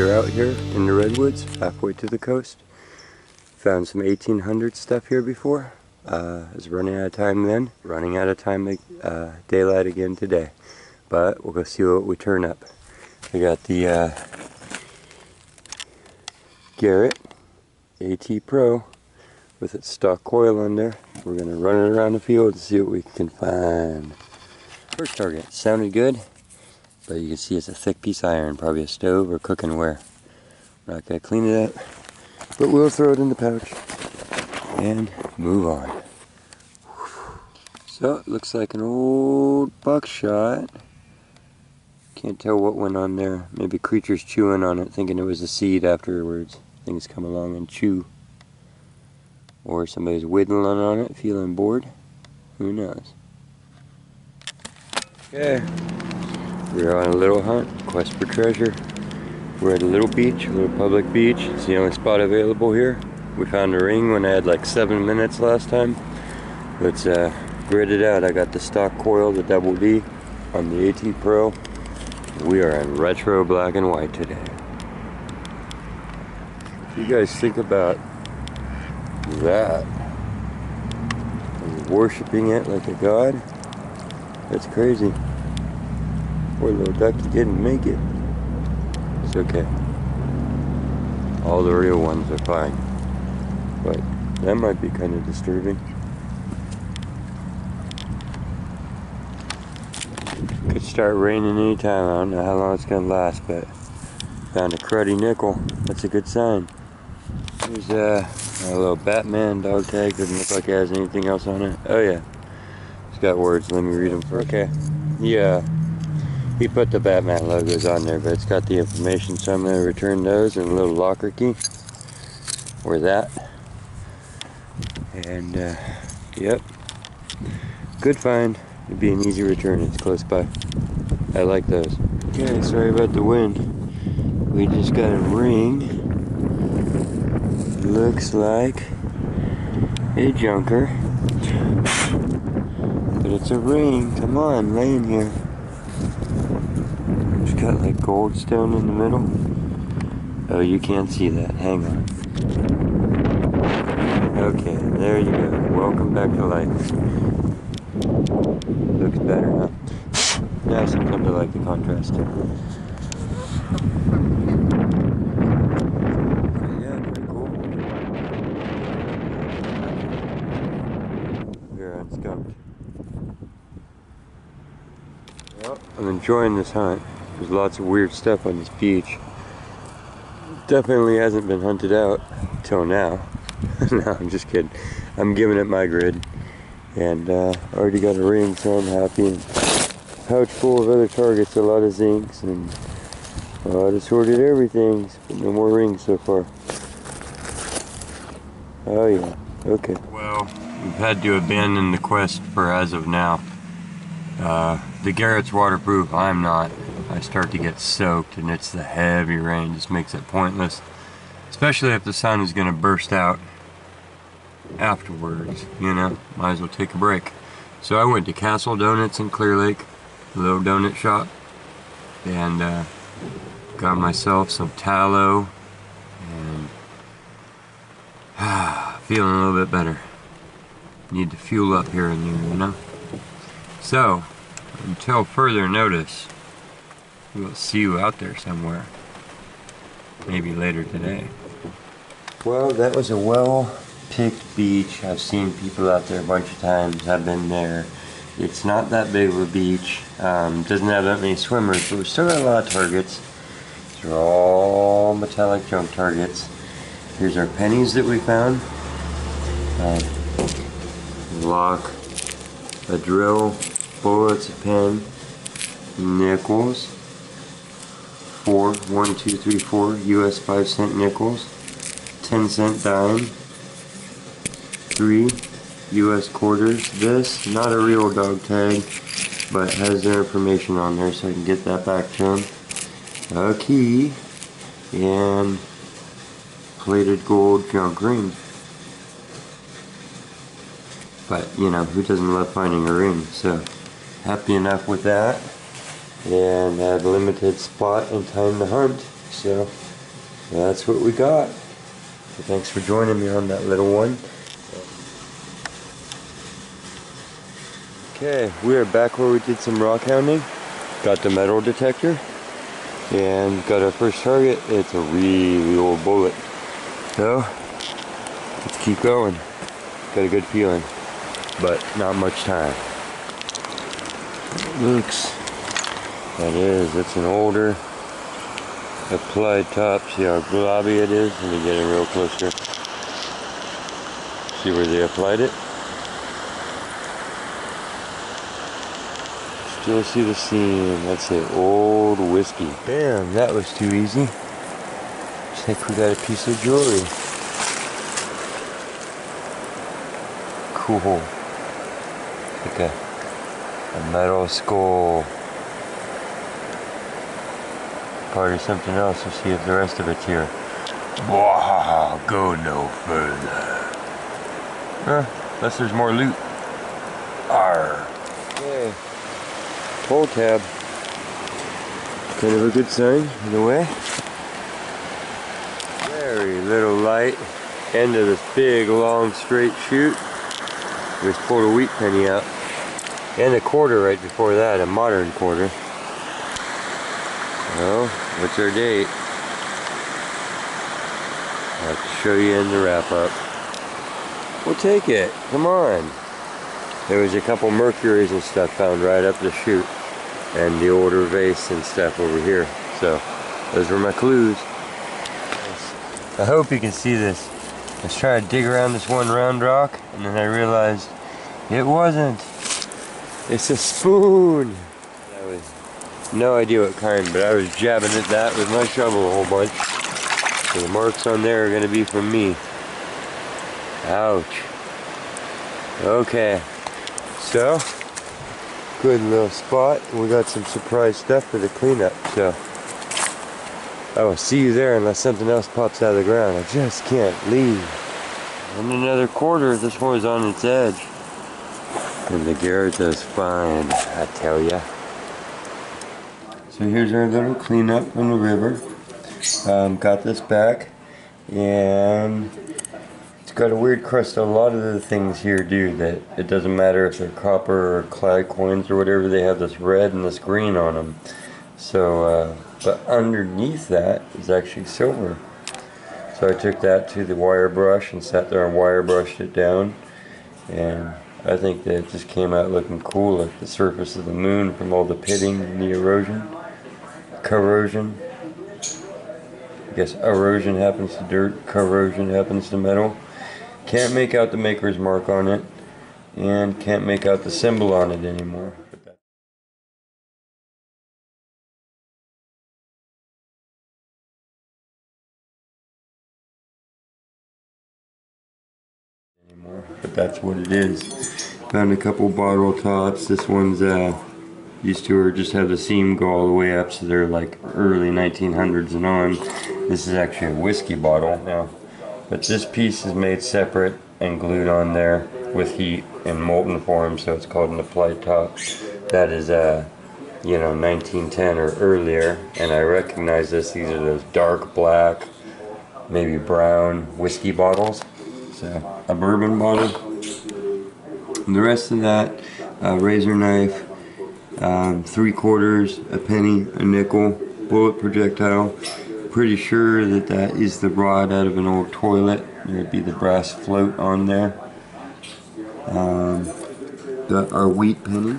are out here in the redwoods, halfway to the coast. Found some 1800 stuff here before. I was running out of time then. Running out of time daylight again today. But we'll go see what we turn up. I got the Garrett AT Pro with its stock coil on there. We're going to run it around the field and see what we can find. First target sounded good, but you can see it's a thick piece of iron, probably a stove or cooking ware. We're not going to clean it up, but we'll throw it in the pouch and move on. So it looks like an old buckshot. Can't tell what went on there. Maybe creatures chewing on it, thinking it was a seed afterwards. Things come along and chew. Or somebody's whittling on it, feeling bored. Who knows? Okay. We're on a little hunt, quest for treasure. We're at a little beach, a little public beach. It's the only spot available here. We found a ring when I had like 7 minutes last time. Let's grid it out. I got the stock coil, the double D on the AT Pro. We are in retro black and white today. If you guys think about that, and worshiping it like a god, that's crazy. Poor little ducky didn't make it. It's okay. All the real ones are fine. But that might be kind of disturbing. Could start raining anytime. I don't know how long it's gonna last, but found a cruddy nickel. That's a good sign. Here's a little Batman dog tag. Doesn't look like it has anything else on it. Oh yeah, it's got words. Let me read them first. Okay. Yeah. He put the Batman logos on there, but it's got the information, so I'm going to return those and a little locker key, or that. And, yep, good find. It'd be an easy return, it's close by. I like those. Okay, sorry about the wind. We just got a ring. Looks like a junker. But it's a ring, come on, lay in here. It's got like gold stone in the middle. Oh, you can't see that. Hang on. Okay, there you go. Welcome back to life. Looks better, huh? Yeah, sometimes I like the contrast too. Yeah, pretty cool. We're unskunked. Well, I'm enjoying this hunt. There's lots of weird stuff on this beach. Definitely hasn't been hunted out till now. No, I'm just kidding. I'm giving it my grid. And already got a ring, so I'm happy. And pouch full of other targets, a lot of zincs, and I'd assorted everything, but no more rings so far. Oh yeah, okay. Well, we've had to abandon the quest for as of now. The Garrett's waterproof, I'm not. I start to get soaked, and it's the heavy rain just makes it pointless, especially if the sun is going to burst out afterwards. You know, might as well take a break. So I went to Castle Donuts in Clear Lake, a little donut shop, and got myself some tallow, and feeling a little bit better. Need to fuel up here and there, you know. So until further notice, we'll see you out there somewhere. Maybe later today. Well, that was a well-picked beach. I've seen people out there a bunch of times. I've been there. It's not that big of a beach. Doesn't have that many swimmers, but we still got a lot of targets. These are all metallic junk targets. Here's our pennies that we found. Lock, a drill, bullets, a pen, nickels, 4, 1, 2, 3, 4 US 5-cent nickels, 10-cent dime, 3 US quarters. This, not a real dog tag, but has their information on there, so I can get that back to them. A key, and plated gold junk ring. But, you know, who doesn't love finding a ring? So, happy enough with that. And I have a limited spot and time to hunt. So, that's what we got. So thanks for joining me on that little one. Okay, we are back where we did some rock hounding. Got the metal detector and got our first target. It's a really old bullet. So let's keep going. Got a good feeling, but not much time. Looks, that is, it's an older applied top. See how globby it is? Let me get it real closer. See where they applied it? Still see the seam. That's an old whiskey. Bam, that was too easy. Looks like we got a piece of jewelry. Cool. Like a metal skull. Part of something else. We'll see if the rest of it's here. Wow, go no further. Unless there's more loot. Arr. Okay. Pull tab. Kind of a good sign in a way. Very little light. End of this big long straight chute. Just pulled a wheat penny out. And a quarter right before that, a modern quarter. Well, what's our date? I'll have to show you in the wrap up. We'll take it. Come on. There was a couple mercuries and stuff found right up the chute. And the older vase and stuff over here. So, those were my clues. I hope you can see this. I was trying to dig around this one round rock, and then I realized it wasn't. It's a spoon. I was no idea what kind, but I was jabbing at that with my shovel a whole bunch. So the marks on there are going to be from me. Ouch. Okay. So, good little spot. We got some surprise stuff for the cleanup. So, I will see you there unless something else pops out of the ground. I just can't leave. And another quarter. This one is on its edge. And the Garrett does fine, I tell ya. So here's our little cleanup from the river. Got this back, and it's got a weird crust. A lot of the things here do that. It doesn't matter if they're copper or Clyde coins or whatever. They have this red and this green on them. So, but underneath that is actually silver. So I took that to the wire brush and sat there and wire brushed it down, and I think that it just came out looking cool, like the surface of the moon from all the pitting and the erosion. Corrosion. I guess erosion happens to dirt, corrosion happens to metal. Can't make out the maker's mark on it, and can't make out the symbol on it anymore. But that's what it is. Found a couple bottle tops. This one's these two are just have the seam go all the way up, so they're like early 1900s and on. This is actually a whiskey bottle now, but this piece is made separate and glued on there with heat in molten form, so it's called an applied top. That is you know, 1910 or earlier, and I recognize this. These are those dark black, maybe brown whiskey bottles. So a bourbon bottle. And the rest of that, razor knife, 3/4, a penny, a nickel, bullet projectile. Pretty sure that that is the rod out of an old toilet. There would be the brass float on there. Got our wheat penny.